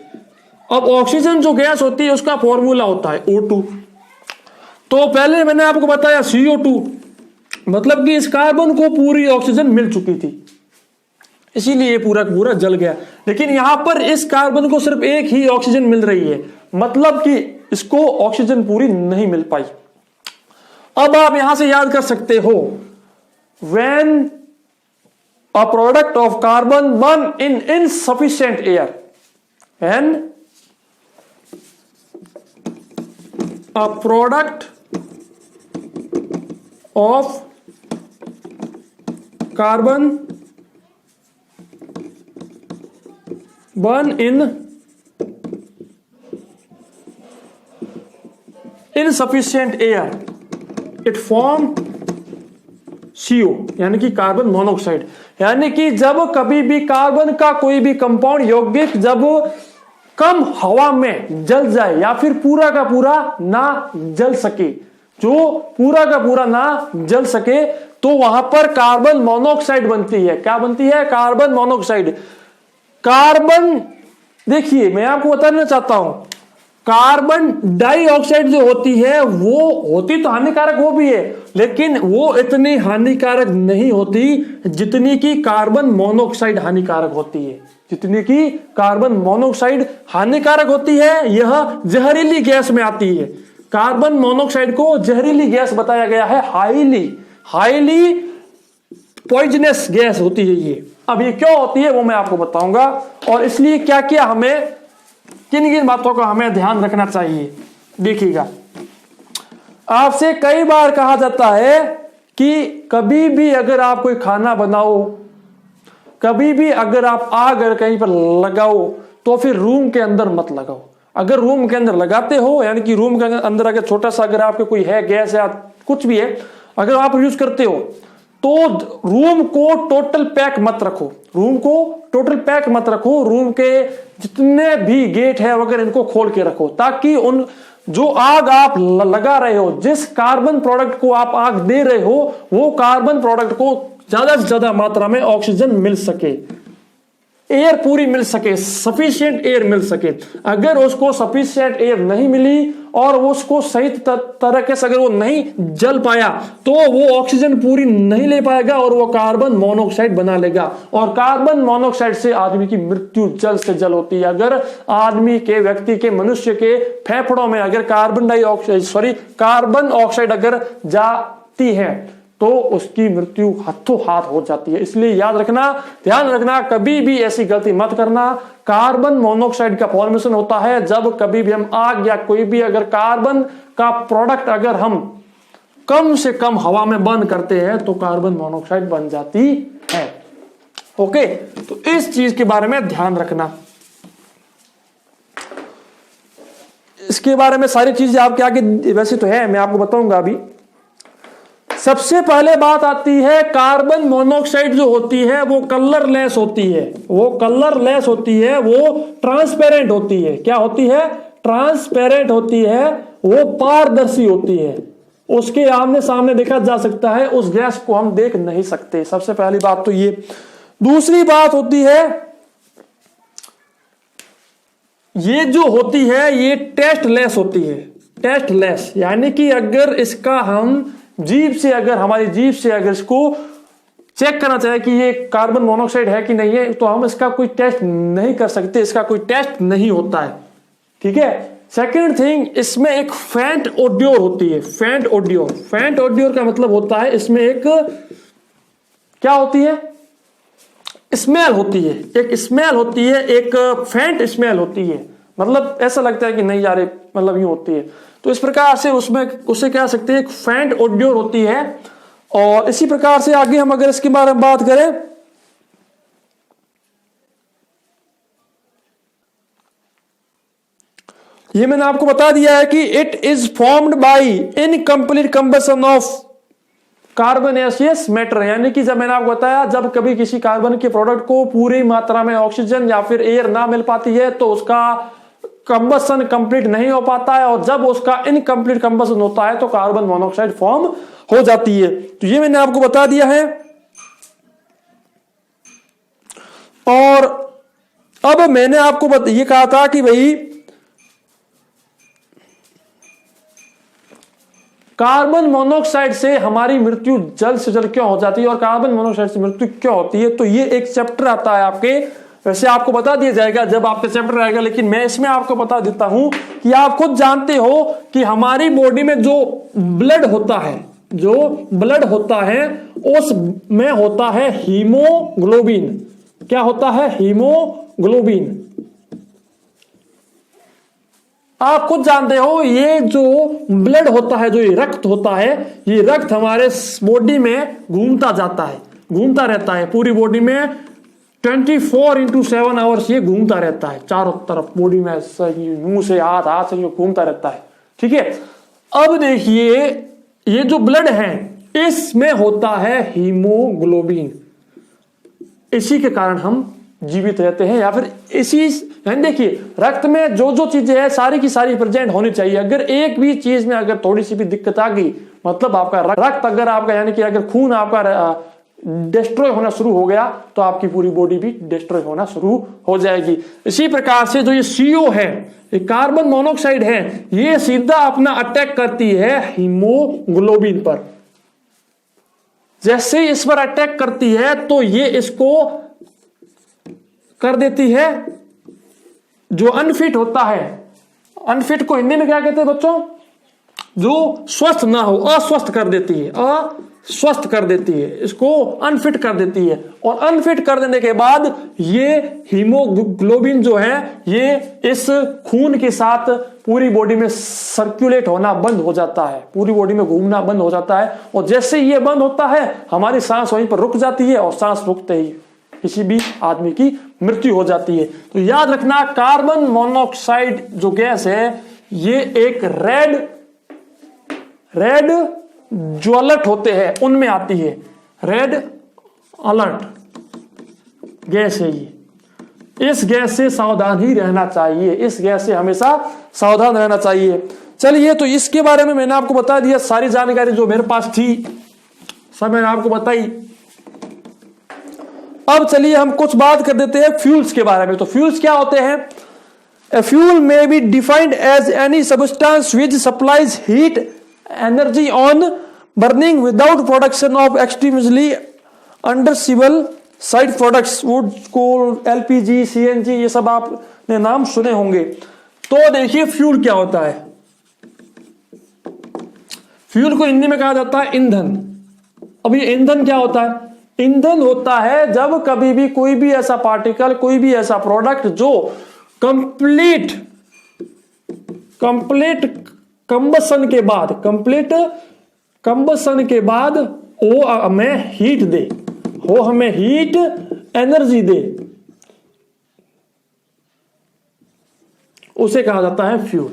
Speaker 1: अब ऑक्सीजन जो गैस होती है उसका फॉर्मूला होता है O2। तो पहले मैंने आपको बताया CO2, मतलब कि इस कार्बन को पूरी ऑक्सीजन मिल चुकी थी, इसीलिए पूरा पूरा जल गया। लेकिन यहां पर इस कार्बन को सिर्फ एक ही ऑक्सीजन मिल रही है, मतलब कि इसको ऑक्सीजन पूरी नहीं मिल पाई। अब आप यहां से याद कर सकते हो, when a product of carbon burn in insufficient air, when a product of carbon burn in insufficient air it form CO, यानी कि कार्बन मोनोऑक्साइड। यानी कि जब कभी भी कार्बन का कोई भी कंपाउंड यौगिक जब कम हवा में जल जाए या फिर पूरा का पूरा ना जल सके, जो पूरा का पूरा ना जल सके, तो वहां पर कार्बन मोनोऑक्साइड बनती है। क्या बनती है? Carbon monoxide. कार्बन, देखिए मैं आपको बताना चाहता हूं, कार्बन डाइऑक्साइड जो होती है वो होती तो हानिकारक वो भी है, लेकिन वो इतनी हानिकारक नहीं होती जितनी कि कार्बन मोनोऑक्साइड हानिकारक होती है। जितनी कि कार्बन मोनोऑक्साइड हानिकारक होती है, यह जहरीली गैस में आती है। कार्बन मोनोऑक्साइड को जहरीली गैस बताया गया है, हाईली पॉइजनस गैस होती है ये। अब ये क्यों होती है वो मैं आपको बताऊंगा, और इसलिए क्या क्या हमें, किन किन बातों का हमें ध्यान रखना चाहिए। देखिएगा, आपसे कई बार कहा जाता है कि कभी भी अगर आप कोई खाना बनाओ, कभी भी अगर आप आग अगर कहीं पर लगाओ तो फिर रूम के अंदर मत लगाओ। अगर रूम के अंदर लगाते हो, यानी कि रूम के अंदर अगर छोटा सा अगर आपके कोई है गैस या कुछ भी है, अगर आप यूज करते हो तो रूम को टोटल पैक मत रखो। रूम को टोटल पैक मत रखो। रूम के जितने भी गेट है वगैरह इनको खोल के रखो, ताकि उन जो आग आप लगा रहे हो, जिस कार्बन प्रोडक्ट को आप आग दे रहे हो, वो कार्बन प्रोडक्ट को ज्यादा से ज्यादा मात्रा में ऑक्सीजन मिल सके, एयर पूरी मिल सके, सफिशिएंट एयर मिल सके। अगर उसको सफिशिएंट एयर नहीं मिली और उसको सही तरीके से अगर वो नहीं जल पाया तो वो ऑक्सीजन पूरी नहीं ले पाएगा और वो कार्बन मोनोऑक्साइड बना लेगा, और कार्बन मोनोऑक्साइड से आदमी की मृत्यु जल्द से जल्द होती है। अगर आदमी के, व्यक्ति के, मनुष्य के फेफड़ों में अगर कार्बन ऑक्साइड अगर जाती है तो उसकी मृत्यु हाथों हाथ हो जाती है। इसलिए याद रखना, ध्यान रखना, कभी भी ऐसी गलती मत करना। कार्बन मोनोऑक्साइड का फॉर्मेशन होता है जब कभी भी हम आग या कोई भी अगर कार्बन का प्रोडक्ट अगर हम कम से कम हवा में बंद करते हैं तो कार्बन मोनोऑक्साइड बन जाती है। ओके, तो इस चीज के बारे में ध्यान रखना। इसके बारे में सारी चीजें आपके आगे वैसे तो है, मैं आपको बताऊंगा अभी। सबसे पहले बात आती है, कार्बन मोनोऑक्साइड जो होती है वो कलरलेस होती है। वो कलरलेस होती है, वो ट्रांसपेरेंट होती है। क्या होती है? ट्रांसपेरेंट होती है, वो पारदर्शी होती है। उसके आमने सामने देखा जा सकता है, उस गैस को हम देख नहीं सकते। सबसे पहली बात तो ये। दूसरी बात होती है, ये जो होती है ये टेस्टलेस होती है। टेस्टलेस यानी कि अगर इसका हम जीभ से अगर हमारी जीभ से अगर इसको चेक करना चाहे कि ये कार्बन मोनोऑक्साइड है कि नहीं है, तो हम इसका कोई टेस्ट नहीं कर सकते, इसका कोई टेस्ट नहीं होता है। ठीक है। सेकंड थिंग, इसमें एक फेंट ओड्योर होती है। फेंट ओड्योर, फेंट ओड्योर का मतलब होता है इसमें एक क्या होती है? स्मेल होती है। एक स्मेल होती है, एक फेंट स्मेल होती है। मतलब ऐसा लगता है कि नहीं यार, मतलब यूं होती है। तो इस प्रकार से उसमें उसे कह सकते हैं एक फेंट ओड्योर होती है। और इसी प्रकार से आगे हम अगर इसके बारे में बात करें, ये मैंने आपको बता दिया है कि it is formed by incomplete combustion of carbonaceous matter. यानी कि जब मैंने आपको बताया, जब कभी किसी कार्बन के प्रोडक्ट को पूरी मात्रा में ऑक्सीजन या फिर एयर ना मिल पाती है तो उसका कंबशन कंप्लीट नहीं हो पाता है, और जब उसका इनकम्प्लीट कंबशन होता है तो कार्बन मोनोऑक्साइड फॉर्म हो जाती है। तो ये मैंने आपको बता दिया है। और अब मैंने आपको ये कहा था कि भाई कार्बन मोनोऑक्साइड से हमारी मृत्यु जल्द से जल्द क्यों हो जाती है और कार्बन मोनोऑक्साइड से मृत्यु क्यों होती है, तो ये एक चैप्टर आता है आपके, वैसे आपको बता दिया जाएगा जब आपका चैप्टर आएगा, लेकिन मैं इसमें आपको बता देता हूं कि आप खुद जानते हो कि हमारी बॉडी में जो ब्लड होता है, जो ब्लड होता है उसमें होता है हीमोग्लोबिन। क्या होता है? हीमोग्लोबिन। आप खुद जानते हो ये जो ब्लड होता है, जो ये रक्त होता है, ये रक्त हमारे बॉडी में घूमता जाता है, घूमता रहता है पूरी बॉडी में 24x7 आवर्स ये घूमता रहता है चारों तरफ बॉडी में, मुंह से हाथ से घूमता रहता है। ठीक है। अब देखिए, ये जो ब्लड है इसमें होता है हीमोग्लोबिन। इसी के कारण हम जीवित रहते हैं, या फिर इसी, देखिए रक्त में जो जो चीजें हैं सारी की सारी प्रेजेंट होनी चाहिए। अगर एक भी चीज में अगर थोड़ी सी भी दिक्कत आ गई, मतलब आपका रक्त अगर आपका, यानी कि अगर खून आपका डिस्ट्रॉय होना शुरू हो गया तो आपकी पूरी बॉडी भी डिस्ट्रॉय होना शुरू हो जाएगी। इसी प्रकार से जो ये CO है, ये कार्बन मोनोऑक्साइड है, ये सीधा अपना अटैक करती है हीमोग्लोबिन पर। जैसे इस पर अटैक करती है तो ये इसको कर देती है, जो अनफिट होता है, अनफिट को हिंदी में क्या कहते हैं बच्चों, जो स्वस्थ ना हो, अस्वस्थ कर देती है, अस्वस्थ कर देती है, इसको अनफिट कर देती है। और अनफिट कर देने के बाद ये हीमोग्लोबिन जो है ये इस खून के साथ पूरी बॉडी में सर्कुलेट होना बंद हो जाता है, पूरी बॉडी में घूमना बंद हो जाता है। और जैसे ये बंद होता है हमारी सांस वहीं पर रुक जाती है, और सांस रुकते ही किसी भी आदमी की मृत्यु हो जाती है। तो याद रखना, कार्बन मोनोऑक्साइड जो गैस है ये एक रेड जो अलर्ट होते हैं उनमें आती है, रेड अलर्ट गैस है ये। इस गैस से सावधान ही रहना चाहिए, इस गैस से हमेशा सावधान रहना चाहिए। चलिए, तो इसके बारे में मैंने आपको बता दिया, सारी जानकारी जो मेरे पास थी सब मैंने आपको बताई। अब चलिए हम कुछ बात कर देते हैं फ्यूल्स के बारे में। तो फ्यूल्स क्या होते हैं? A fuel may be defined as any substance which supplies heat energy on burning without production of extremely undesirable side products, wood, coal, LPG, CNG, ये सब आपने नाम सुने होंगे। तो देखिए फ्यूल क्या होता है। फ्यूल को हिंदी में कहा जाता है ईंधन। अब ये ईंधन क्या होता है? ईंधन होता है जब कभी भी कोई भी ऐसा पार्टिकल, कोई भी ऐसा प्रोडक्ट जो कंप्लीट कंबसन के बाद वो हमें हीट दे, वो हमें हीट एनर्जी दे, उसे कहा जाता है फ्यूल।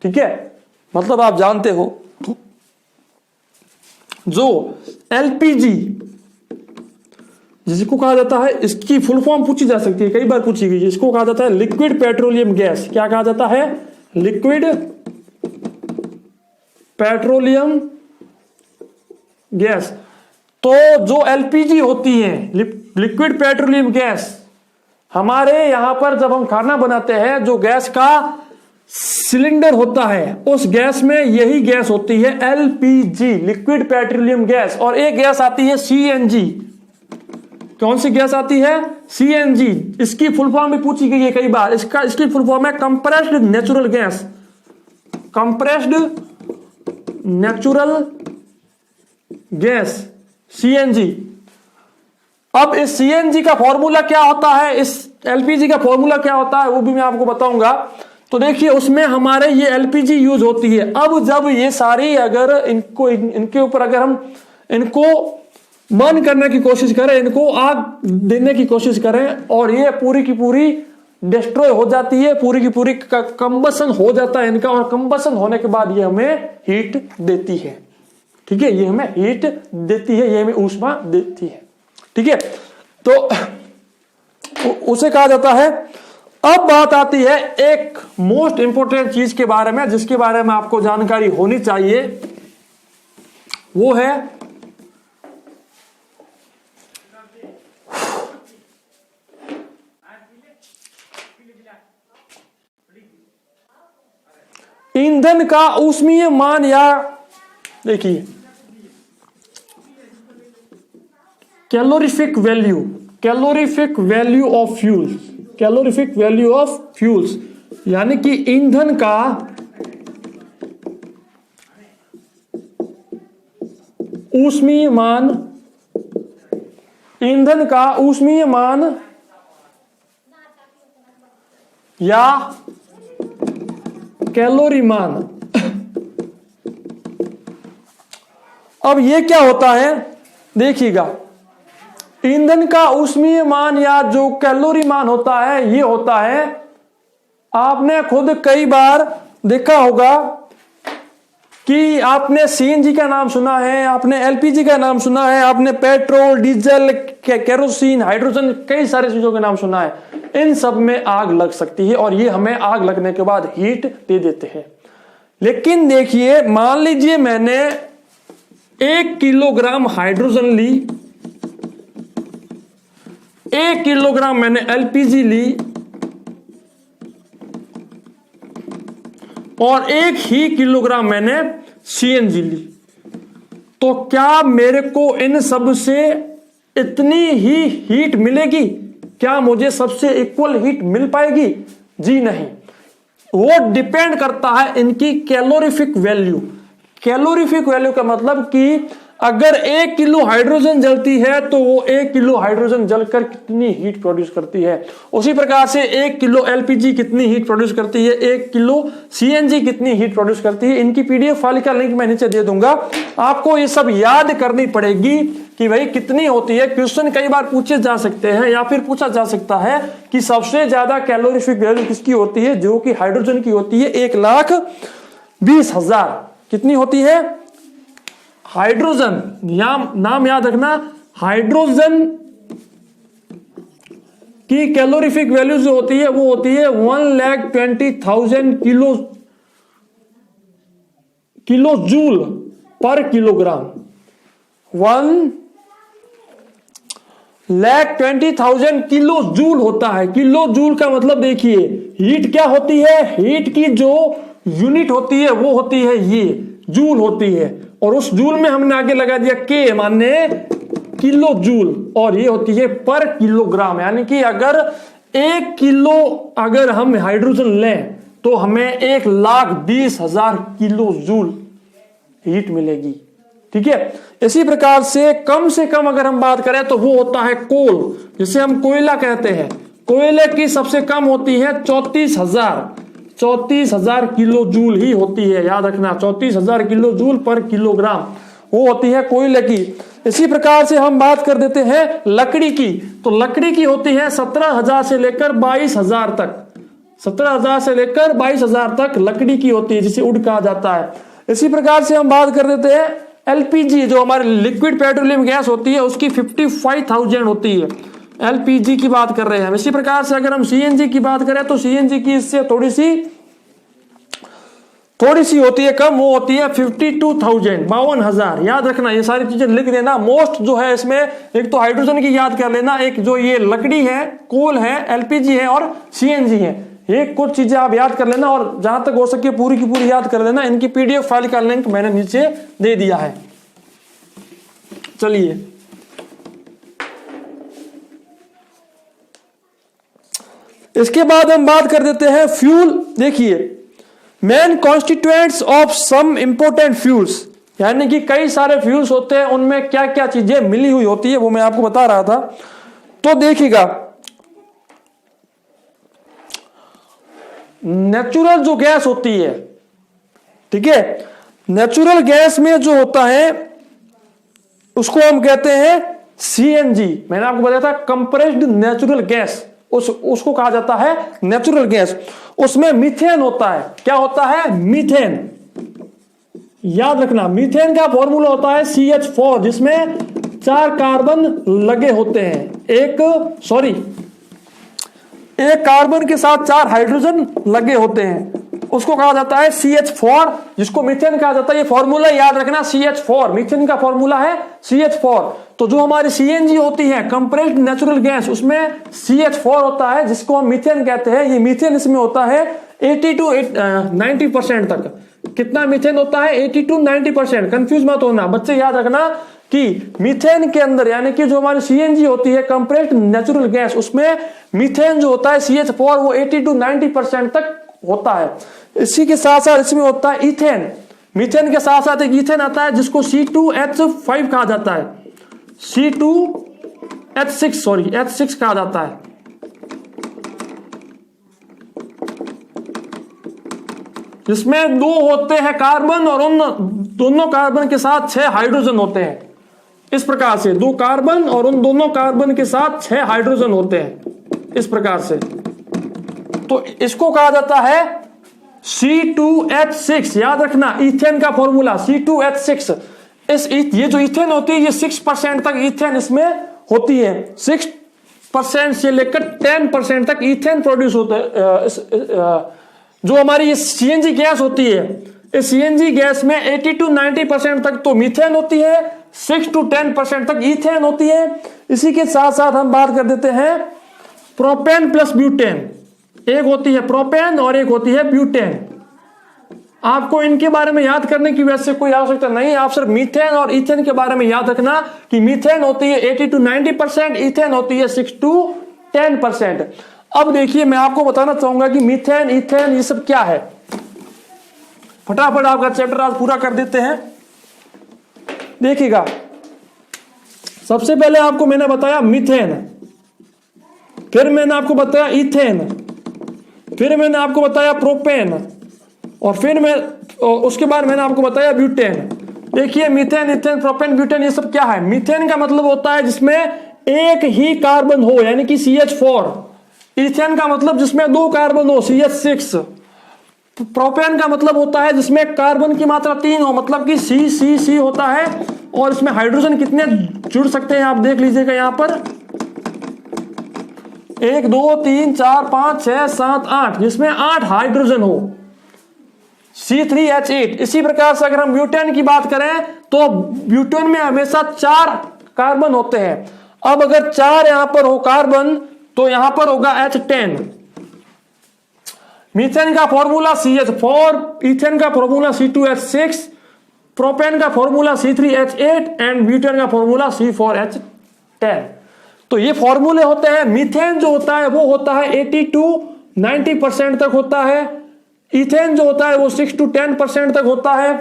Speaker 1: ठीक है, मतलब आप जानते हो जो LPG जिसको कहा जाता है, इसकी फुल फॉर्म पूछी जा सकती है, कई बार पूछी गई। इसको कहा जाता है लिक्विड पेट्रोलियम गैस। क्या कहा जाता है? Liquid petroleum gas. तो जो LPG होती है, लिक्विड पेट्रोलियम गैस, हमारे यहां पर जब हम खाना बनाते हैं, जो गैस का सिलेंडर होता है उस गैस में यही गैस होती है LPG, लिक्विड पेट्रोलियम गैस। और एक गैस आती है CNG। कौन सी गैस आती है? CNG। इसकी फुल फॉर्म भी पूछी गई है कई बार। इसकी फुल फॉर्म है compressed natural gas, compressed natural gas, CNG। अब इस CNG का फॉर्मूला क्या होता है, इस LPG का फॉर्मूला क्या होता है, वो भी मैं आपको बताऊंगा। तो देखिए उसमें हमारे ये LPG यूज होती है। अब जब ये सारी, अगर इनके ऊपर अगर हम इनको बर्न करने की कोशिश करें, इनको आग देने की कोशिश करें, और ये पूरी की पूरी डिस्ट्रॉय हो जाती है, पूरी की पूरी कंबसन हो जाता है इनका, और कंबसन होने के बाद ये हमें हीट देती है। ठीक है, ये हमें हीट देती है, ये हमें ऊष्मा देती है। ठीक है, तो उसे कहा जाता है। अब बात आती है एक मोस्ट इंपोर्टेंट चीज के बारे में, जिसके बारे में आपको जानकारी होनी चाहिए, वो है ईंधन का ऊष्मीय मान। या देखिए calorific value of fuels, calorific value of fuels, यानी कि ईंधन का ऊष्मीय मान, ईंधन का ऊष्मीय मान या कैलोरी मान। अब ये क्या होता है, देखिएगा, ईंधन का ऊष्मीय मान या जो कैलोरी मान होता है, ये होता है, आपने खुद कई बार देखा होगा कि आपने CNG का नाम सुना है, आपने LPG का नाम सुना है, आपने पेट्रोल, डीजल, केरोसिन, हाइड्रोजन, कई सारी चीजों के नाम सुना है। इन सब में आग लग सकती है और ये हमें आग लगने के बाद हीट दे देते हैं। लेकिन देखिए, मान लीजिए मैंने 1 किलोग्राम हाइड्रोजन ली, 1 किलोग्राम मैंने एलपीजी ली और 1 ही किलोग्राम मैंने सीएनजी ली, तो क्या मेरे को इन सब से इतनी ही हीट मिलेगी? क्या मुझे सबसे इक्वल हीट मिल पाएगी? जी नहीं, वो डिपेंड करता है इनकी कैलोरीफिक वैल्यू। कैलोरीफिक वैल्यू का मतलब कि अगर 1 किलो हाइड्रोजन जलती है तो वो 1 किलो हाइड्रोजन जलकर कितनी हीट प्रोड्यूस करती है। उसी प्रकार से 1 किलो एलपीजी कितनी हीट प्रोड्यूस करती है, 1 किलो सीएनजी कितनी हीट प्रोड्यूस करती है। इनकी पीडीएफ फाइल का लिंक मैं नीचे दे दूंगा। आपको ये सब याद करनी पड़ेगी कि भाई कितनी होती है। क्वेश्चन कई बार पूछे जा सकते हैं या फिर पूछा जा सकता है कि सबसे ज्यादा कैलोरीफिक वैल्यू किसकी होती है, जो कि हाइड्रोजन की होती है 1,20,000। कितनी होती है? हाइड्रोजन, नाम याद रखना, हाइड्रोजन की कैलोरीफिक वैल्यू जो होती है वो होती है 1,20,000 किलो जूल पर किलोग्राम। 1,20,000 किलो जूल होता है। किलो जूल का मतलब देखिए हीट क्या होती है, हीट की जो यूनिट होती है वो होती है ये जूल होती है, और उस जूल में हमने आगे लगा दिया के माने किलो जूल, और ये होती है पर किलोग्राम। यानी कि अगर 1 किलो अगर हम हाइड्रोजन लें तो हमें 1,20,000 किलो जूल हीट मिलेगी। ठीक है, इसी प्रकार से कम अगर हम बात करें तो वो होता है कोल, जिसे हम कोयला कहते हैं। कोयले की सबसे कम होती है 34,000 किलो जूल ही होती है। याद रखना 34,000 किलो जूल पर किलोग्राम वो होती है कोयले की। इसी प्रकार से हम बात कर देते हैं लकड़ी की, तो लकड़ी की होती है 17,000 से लेकर 22,000 तक। 17,000 से लेकर 22,000 तक लकड़ी की होती है, जिसे वुड कहा जाता है। इसी प्रकार से हम बात कर देते हैं एलपीजी, जो हमारे लिक्विड पेट्रोलियम गैस होती है, उसकी 55,000 होती है। एलपीजी की बात कर रहे हैं हम। इसी प्रकार से अगर हम सीएनजी की बात करें तो सीएनजी की इससे थोड़ी सी होती है कम, वो होती है 52,000। याद रखना, ये सारी चीजें लिख देना। मोस्ट जो है इसमें एक तो हाइड्रोजन की याद कर लेना, एक जो ये लकड़ी है, कोल है, एलपीजी है और सीएनजी है। ये कुछ चीजें आप याद कर लेना और जहां तक हो सके पूरी की पूरी याद कर लेना। इनकी पीडीएफ फाइल का लिंक मैंने नीचे दे दिया है। चलिए इसके बाद हम बात कर देते हैं फ्यूल। देखिए main constituents of some important fuels, यानी कि कई सारे फ्यूल्स होते हैं, उनमें क्या क्या चीजें मिली हुई होती है वो मैं आपको बता रहा था। तो देखिएगा नेचुरल जो गैस होती है, ठीक है, नेचुरल गैस में जो होता है उसको हम कहते हैं सीएनजी। मैंने आपको बताया था कंप्रेस्ड नेचुरल गैस, उसको कहा जाता है नेचुरल गैस। उसमें मीथेन होता है। क्या होता है? मीथेन। याद रखना मीथेन का फॉर्मूला होता है CH4, जिसमें 4 कार्बन लगे होते हैं। एक कार्बन के साथ 4 हाइड्रोजन लगे होते हैं, उसको कहा जाता है CH4, जिसको मीथेन कहा जाता है। ये फॉर्मूला याद रखना CH4, मीथेन का फॉर्मूला है CH4। तो जो हमारी सीएनजी होती है कंप्रेस्ड नेचुरल गैस, उसमें CH4 होता है, जिसको हम मीथेन कहते हैं। ये मीथेन इसमें होता है 80 to 90% तक। कितना मीथेन होता है? 80 to 90%। कंफ्यूज मत होना बच्चे, याद रखना कि मीथेन के अंदर, यानी कि जो हमारी सीएनजी होती है कंप्रेस्ड नेचुरल गैस, उसमें मीथेन जो होता है CH4 वो 80 to 90% तक होता है। इसी के साथ साथ इसमें होता है इथेन। मीथेन के साथ साथ एक इथेन आता है जिसको C2H5 कहा जाता है, H6 कहा जाता है। जिसमें 2 होते हैं कार्बन और उन दोनों कार्बन के साथ 6 हाइड्रोजन होते हैं। इस प्रकार से 2 कार्बन और उन दोनों कार्बन के साथ 6 हाइड्रोजन होते हैं, इस प्रकार से। तो इसको कहा जाता है C2H6। याद रखना इथेन का फॉर्मूला C2H6। ये जो इथेन होती है ये 6% तक इथेन इसमें होती है। 6% से लेकर 10% तक इथेन प्रोड्यूस होता है। जो हमारी ये सीएनजी गैस होती है, इस सीएनजी गैस में 80 to 90% तक तो मीथेन होती है 6 to 10% तक इथेन होती है। इसी के साथ साथ हम बात कर देते हैं प्रोपेन प्लस ब्यूटेन। एक होती है प्रोपेन और एक होती है ब्यूटेन। आपको इनके बारे में याद करने की वैसे कोई आवश्यकता नहीं, आप सिर्फ मीथेन और इथेन के बारे में याद रखना कि मीथेन होती है 80 to 90%, इथेन होती है 6 to 10%। अब देखिए मैं आपको बताना चाहूंगा कि मीथेन, इथेन ये सब क्या है। फटाफट आपका चैप्टर आज पूरा कर देते हैं। देखिएगा, सबसे पहले आपको मैंने बताया मीथेन, फिर मैंने आपको बताया इथेन, फिर मैंने आपको बताया प्रोपेन, और फिर उसके बाद मैंने आपको बताया ब्यूटेन। देखिए मीथेन, इथेन, प्रोपेन, ब्यूटेन ये सब क्या है। मीथेन का मतलब होता है जिसमें एक ही कार्बन हो, यानी कि CH4। इथेन का मतलब जिसमें 2 कार्बन हो, CH6। प्रोपेन का मतलब होता है जिसमें कार्बन की मात्रा 3 हो, मतलब कि C होता है। और इसमें हाइड्रोजन कितने जुड़ सकते हैं आप देख लीजिएगा यहां पर, 1 2 3 4 5 6 7 8, जिसमें 8 हाइड्रोजन हो, C3H8। इसी प्रकार से अगर हम ब्यूटेन की बात करें तो ब्यूटेन में हमेशा 4 कार्बन होते हैं। अब अगर 4 यहां पर हो कार्बन तो यहां पर होगा H10। मीथेन का फॉर्मूला CH4, इथेन का फॉर्मूला C2H6, प्रोपेन का फॉर्मूला C3H8 एंड ब्यूटेन का फॉर्मूला C4H10। तो ये फॉर्मूले होते हैं। मीथेन जो होता है वो होता है 80 to 90% तक होता है। इथेन जो होता है वो 6 to 10% तक होता है।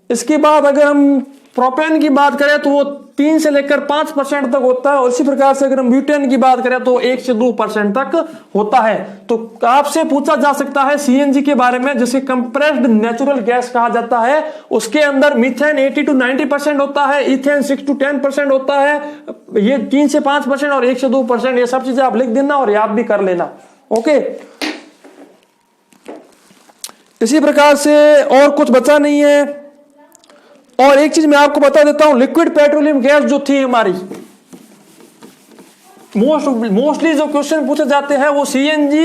Speaker 1: इसके बाद अगर हम प्रोपेन की बात करें तो वो 3 से लेकर 5% तक होता है। और इसी प्रकार से अगर हम ब्यूटेन की बात करें तो 1 से 2% तक होता है। तो आपसे पूछा जा सकता है CNG के बारे में, जिसे कंप्रेस्ड नेचुरल गैस कहा जाता है। उसके अंदर मीथेन 80 to 90% होता है, इथेन 6 to 10% होता है, ये 3 से 5% और 1 से 2%। ये सब चीजें आप लिख देना और याद भी कर लेना। ओके, इसी प्रकार से और कुछ बचा नहीं है। और एक चीज मैं आपको बता देता हूं, लिक्विड पेट्रोलियम गैस जो थी हमारी, मोस्टली जो क्वेश्चन पूछे जाते हैं वो CNG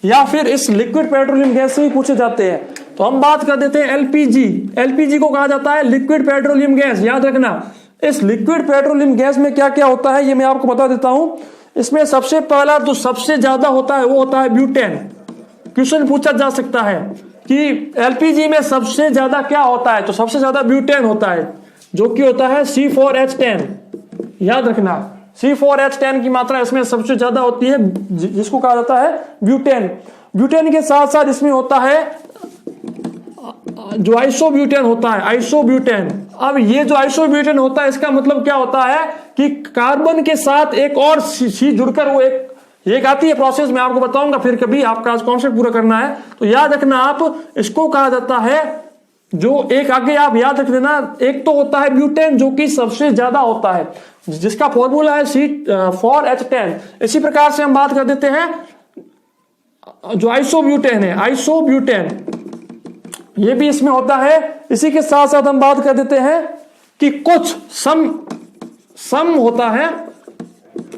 Speaker 1: या फिर इस लिक्विड पेट्रोलियम गैस से ही पूछे जाते हैं। तो हम बात कर देते हैं LPG। LPG को कहा जाता है लिक्विड पेट्रोलियम गैस। याद रखना, इस लिक्विड पेट्रोलियम गैस में क्या क्या होता है ये मैं आपको बता देता हूं। इसमें सबसे पहला जो सबसे ज्यादा होता है वो होता है ब्यूटेन। क्वेश्चन पूछा जा सकता है कि LPG में सबसे ज्यादा क्या होता है, तो सबसे ज्यादा ब्यूटेन होता है, जो कि होता है C4H10। याद रखना, C4H10 की मात्रा इसमें सबसे ज्यादा होती है, जिसको कहा जाता है ब्यूटेन। ब्यूटेन के साथ साथ इसमें होता है जो आइसोब्यूटेन होता है, आइसोब्यूटेन। अब ये जो आइसोब्यूटेन होता है इसका मतलब क्या होता है कि कार्बन के साथ एक और C जुड़कर वो एक आती है प्रोसेस, मैं आपको बताऊंगा फिर कभी, आपका आज कॉन्सेप्ट पूरा करना है। तो याद रखना आप, इसको कहा जाता है, जो एक आगे आप याद रख देना, एक तो होता है ब्यूटेन जो कि सबसे ज्यादा होता है, जिसका फॉर्मूला है C4H10। इसी प्रकार से हम बात कर देते हैं जो आइसोब्यूटेन है, आइसोब्यूटेन ये भी इसमें होता है। इसी के साथ साथ हम बात कर देते हैं कि कुछ सम होता है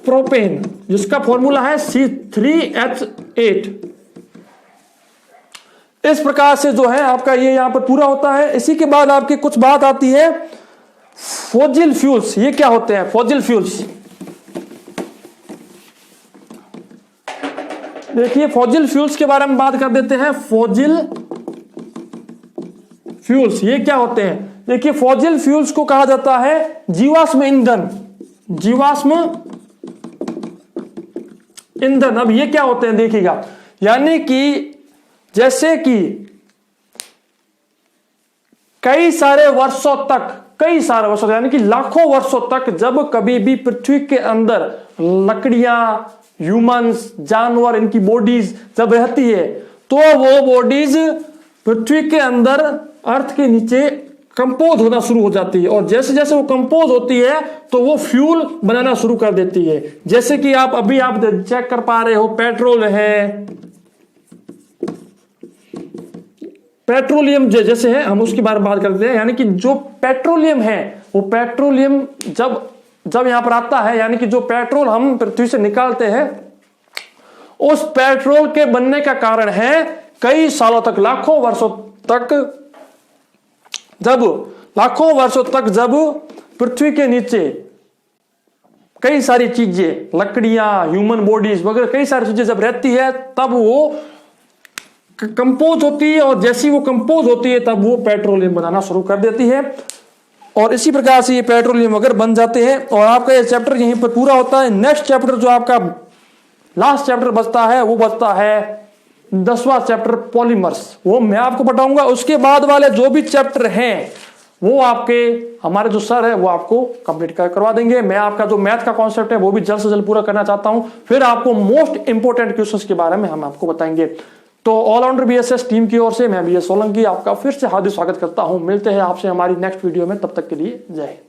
Speaker 1: प्रोपेन, जिसका फॉर्मूला है C3H8। इस प्रकार से जो है आपका ये यहां पर पूरा होता है। इसी के बाद आपकी कुछ बात आती है फॉसिल फ्यूल्स। ये क्या होते हैं फॉसिल फ्यूल्स? देखिए फॉसिल फ्यूल्स के बारे में बात कर देते हैं। फॉसिल फ्यूल्स ये क्या होते हैं? देखिए फॉसिल फ्यूल्स को कहा जाता है जीवाश्म ईंधन, जीवाश्म ईंधन। अब ये क्या होते हैं देखिएगा, यानी कि जैसे कि कई सारे वर्षों तक यानी कि लाखों वर्षों तक जब कभी भी पृथ्वी के अंदर लकड़ियां, ह्यूमंस, जानवर, इनकी बॉडीज जब रहती है तो वो बॉडीज पृथ्वी के अंदर अर्थ के नीचे कंपोज होना शुरू हो जाती है। और जैसे जैसे वो कंपोज होती है तो वो फ्यूल बनाना शुरू कर देती है। जैसे कि आप अभी आप चेक कर पा रहे हो, पेट्रोल है, पेट्रोलियम जैसे है, हम उसके बारे में बात करते हैं। यानी कि जो पेट्रोलियम है वो पेट्रोलियम जब यहां पर आता है, यानी कि जो पेट्रोल हम पृथ्वी से निकालते हैं, उस पेट्रोल के बनने का कारण है कई सालों तक, लाखों वर्षों तक, जब लाखों वर्षों तक जब पृथ्वी के नीचे कई सारी चीजें, लकड़ियां, ह्यूमन बॉडीज वगैरह कई सारी चीजें जब रहती है तब वो कंपोज होती है, और जैसी वो कंपोज होती है तब वो पेट्रोलियम बनाना शुरू कर देती है। और इसी प्रकार से ये पेट्रोलियम वगैरह बन जाते हैं। और आपका ये चैप्टर यहीं पर पूरा होता है। नेक्स्ट चैप्टर जो आपका लास्ट चैप्टर बचता है वो बचता है 10वां चैप्टर पॉलीमर्स, वो मैं आपको बताऊंगा। उसके बाद वाले जो भी चैप्टर हैं वो आपके हमारे जो सर है वो आपको कंप्लीट करवा देंगे। मैं आपका जो मैथ का कॉन्सेप्ट है वो भी जल्द से जल्द पूरा करना चाहता हूं। फिर आपको मोस्ट इंपोर्टेंट क्वेश्चंस के बारे में हम आपको बताएंगे। तो ऑलराउंडर बीएसएस टीम की ओर से मैं बीएस सोलंकी आपका फिर से हार्दिक स्वागत करता हूं। मिलते हैं आपसे हमारी नेक्स्ट वीडियो में, तब तक के लिए जय हिंद।